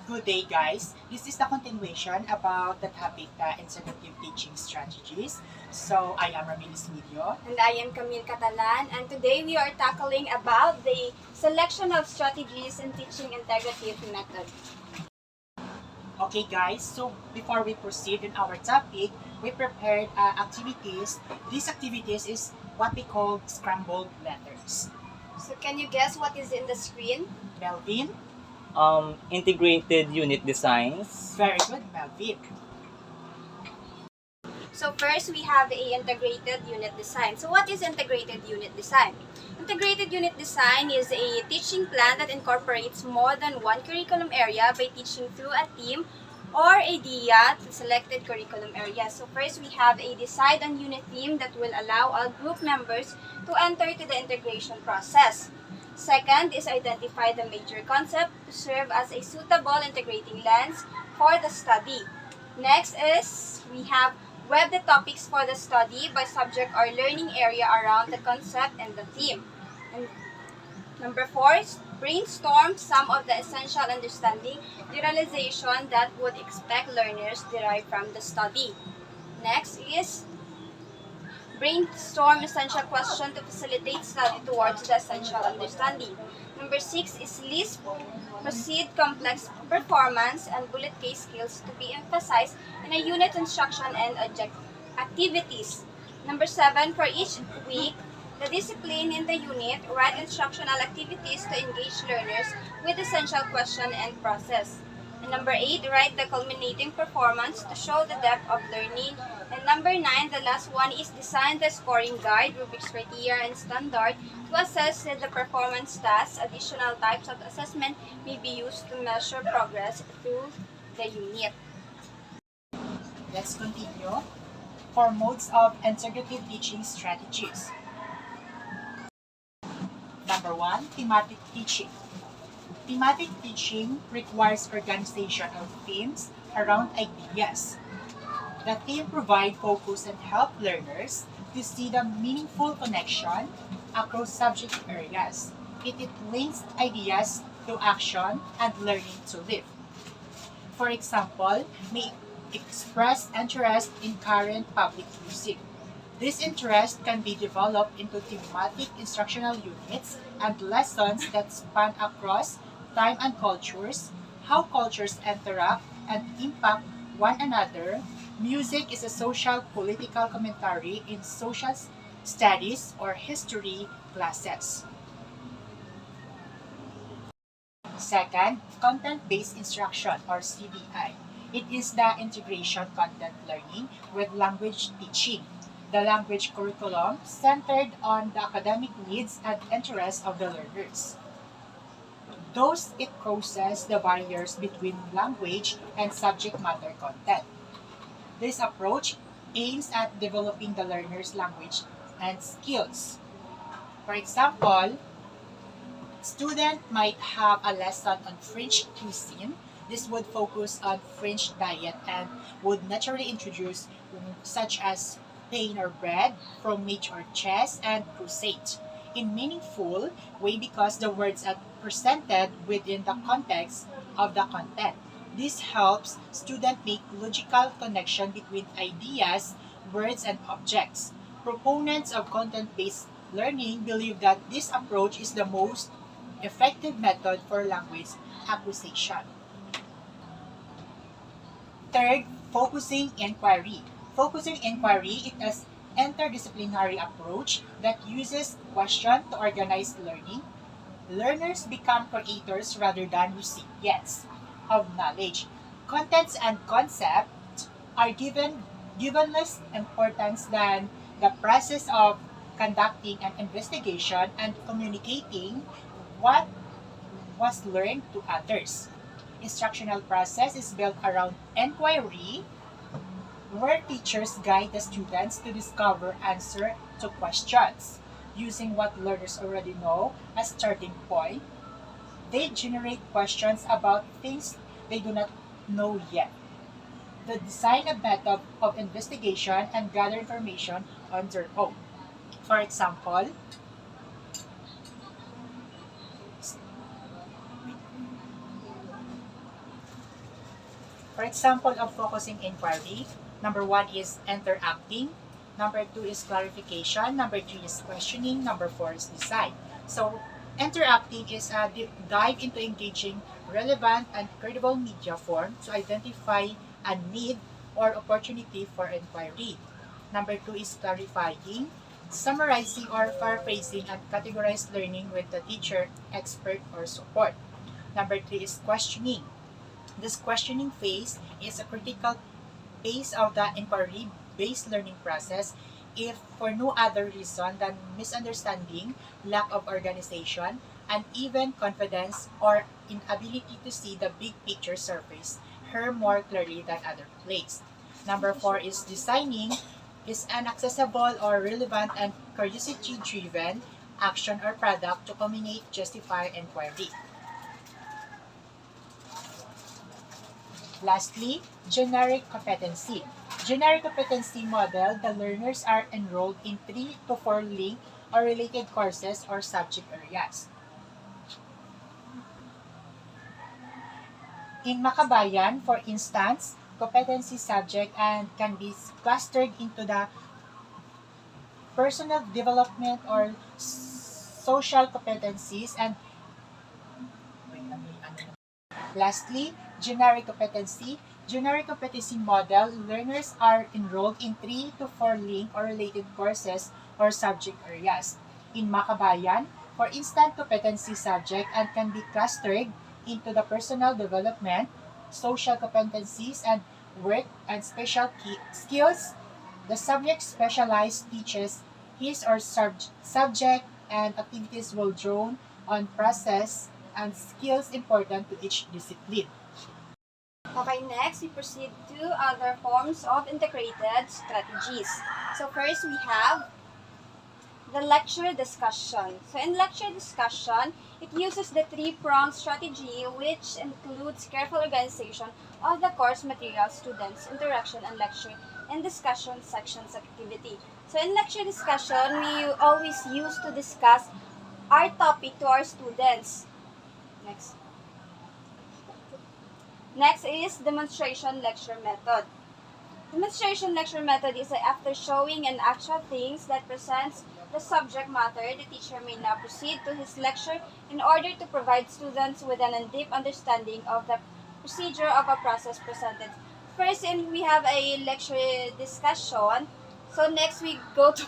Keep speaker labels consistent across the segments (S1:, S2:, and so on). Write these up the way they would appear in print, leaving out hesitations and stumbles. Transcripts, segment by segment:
S1: Good day, guys. This is the continuation about the topic, the integrative teaching strategies. So, I am Ramilis Medio.
S2: And I am Camille Catalan, and today we are tackling about the selection of strategies in teaching integrative method.
S1: Okay, guys. So, before we proceed in our topic, we prepared activities. These activities is what we call scrambled letters.
S2: So can you guess what is in the screen?
S1: Melvin,
S3: Integrated unit designs.
S1: very good, Melvin.
S2: So first we have a integrated unit design. So what is integrated unit design? Integrated unit design is a teaching plan that incorporates more than one curriculum area by teaching through a team or idea to selected curriculum areas. So first we have a decide on unit theme that will allow all group members to enter to the integration process. Second is identify the major concept to serve as a suitable integrating lens for the study. Next is we have web the topics for the study by subject or learning area around the concept and the theme. And number 4 is brainstorm some of the essential understanding the realization that would expect learners derive from the study. Next is brainstorm essential question to facilitate study towards the essential understanding. Number 6 is list proceed complex performance and bullet case skills to be emphasized in a unit instruction and activities. Number 7, for each week, the discipline in the unit, write instructional activities to engage learners with essential question and process. And number 8, write the culminating performance to show the depth of learning. And number 9, the last one is design the scoring guide, rubrics, criteria, and standard to assess the performance tasks. Additional types of assessment may be used to measure progress through the unit.
S1: Let's continue. For modes of integrative teaching strategies. Number 1, thematic teaching. Thematic teaching requires organization of themes around ideas. The theme provides focus and help learners to see the meaningful connection across subject areas. It links ideas to action and learning to live. For example, may express interest in current public music. This interest can be developed into thematic instructional units and lessons that span across time and cultures, how cultures interact and impact one another. Music is a social political commentary in social studies or history classes. Second, content-based instruction or CBI. It is the integration content learning with language teaching. The language curriculum centered on the academic needs and interests of the learners. Thus, it crosses the barriers between language and subject matter content. This approach aims at developing the learner's language and skills. For example, student might have a lesson on French cuisine. This would focus on French diet and would naturally introduce such as pain or bread, fromage or chess, and crusade in meaningful way because the words are presented within the context of the content. This helps students make logical connection between ideas, words, and objects. Proponents of content-based learning believe that this approach is the most effective method for language acquisition. Third, focusing inquiry. Focusing inquiry is an interdisciplinary approach that uses questions to organize learning. Learners become creators rather than recipients of knowledge. Contents and concepts are given less importance than the process of conducting an investigation and communicating what was learned to others. Instructional process is built around inquiry, where teachers guide the students to discover answer to questions. Using what learners already know as starting point, they generate questions about things they do not know yet. They design a method of investigation and gather information on their own. For example, For example of focusing inquiry, number 1 is interacting, number 2 is clarification, number 3 is questioning, number 4 is decide. So, interacting is a deep dive into engaging relevant and credible media form to identify a need or opportunity for inquiry. Number 2 is clarifying, summarizing or paraphrasing and categorized learning with the teacher, expert, or support. Number 3 is questioning. This questioning phase is a critical phase of the inquiry-based learning process if for no other reason than misunderstanding, lack of organization, uneven confidence, or inability to see the big picture surface her more clearly than other plays. Number 4 is designing is an accessible or relevant and curiosity-driven action or product to culminate, justify, inquiry. Lastly, generic competency. Generic competency model, the learners are enrolled in 3 to 4 linked or related courses or subject areas. In Makabayan, for instance, competency subject and can be clustered into the personal development or social competencies and lastly, generic competency. Generic competency model, learners are enrolled in 3 to 4 linked or related courses or subject areas. In Makabayan, for instant competency subject and can be clustered into the personal development, social competencies, and work and special skills. The subject specialized teaches his or subject and activities will draw on process and skills important to each discipline.
S2: Okay, next we proceed to other forms of integrated strategies. So first we have the lecture discussion. So in lecture discussion, it uses the three-pronged strategy which includes careful organization of the course material, students, interaction, and lecture and discussion sections activity. So in lecture discussion, we always use to discuss our topic to our students. Next is demonstration lecture method. Demonstration lecture method is after showing an actual things that presents the subject matter, the teacher may now proceed to his lecture in order to provide students with an in-depth understanding of the procedure of a process presented. First, we have a lecture discussion. So next we go to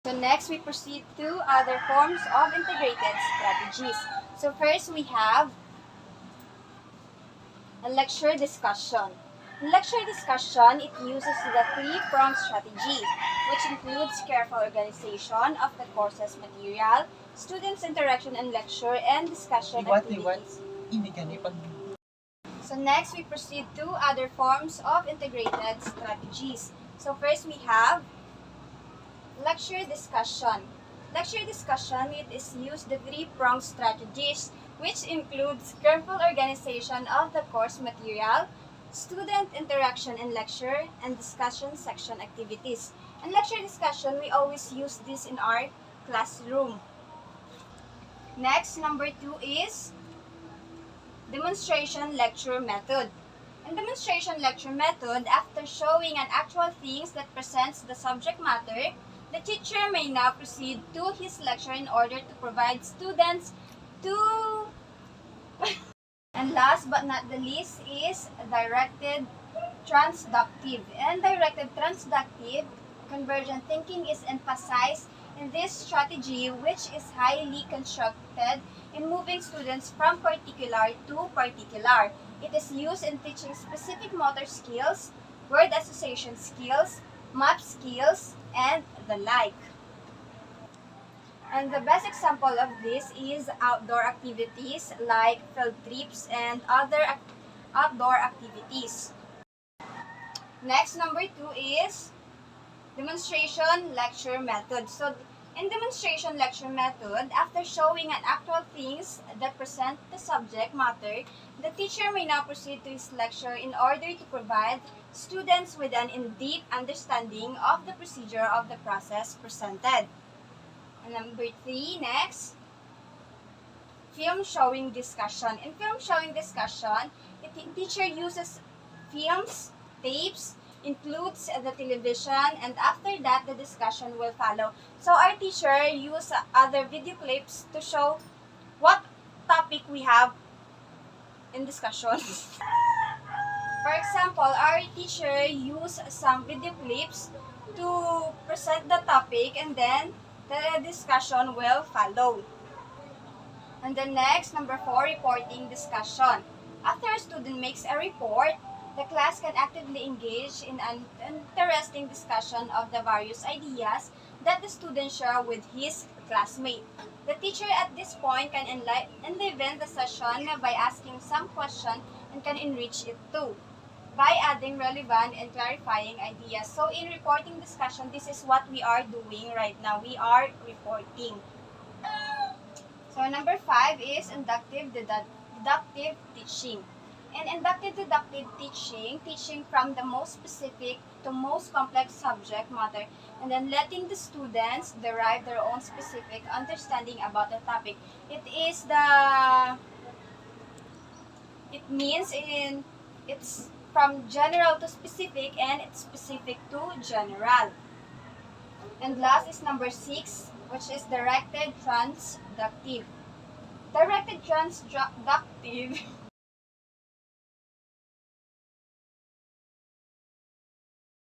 S2: So next we proceed to other forms of integrated strategies. So first we have a lecture discussion. In lecture discussion, it uses the three-pronged strategy, which includes careful organization of the course's material, students' interaction and lecture, and discussion activities. So next, we proceed to other forms of integrated strategies. So first, we have lecture discussion. Lecture discussion, it is used the three-pronged strategies, which includes careful organization of the course material, student interaction in lecture, and discussion section activities. In lecture discussion, we always use this in our classroom. Next, number 2 is demonstration lecture method. In demonstration lecture method, after showing an actual things that presents the subject matter, the teacher may now proceed to his lecture in order to provide students to And last but not the least is directed transductive. And directed transductive convergent thinking is emphasized in this strategy, which is highly constructed in moving students from particular to particular. It is used in teaching specific motor skills, word association skills, map skills, and the like. And the best example of this is outdoor activities like field trips and other outdoor activities. Next, number 2 is demonstration lecture method. So, in demonstration lecture method, after showing an actual things that present the subject matter, the teacher may now proceed to his lecture in order to provide students with an in-depth understanding of the procedure of the process presented. And number 3, next, film showing discussion. In film showing discussion, it teacher uses films, tapes, includes the television, and after that, the discussion will follow. So our teacher use other video clips to show what topic we have in discussion. For example, our teacher use some video clips to present the topic, and then the discussion will follow. And then next, number 4, reporting discussion. After a student makes a report, the class can actively engage in an interesting discussion of the various ideas that the student share with his classmate. The teacher at this point can enliven the session by asking some question and can enrich it too by adding relevant and clarifying ideas. So in reporting discussion, this is what we are doing right now. We are reporting. So number 5 is inductive deductive teaching. In inductive deductive teaching, teaching from the most specific to most complex subject matter, and then letting the students derive their own specific understanding about the topic. It's from general to specific, and it's specific to general. And last is number 6, which is directed transductive. Directed transductive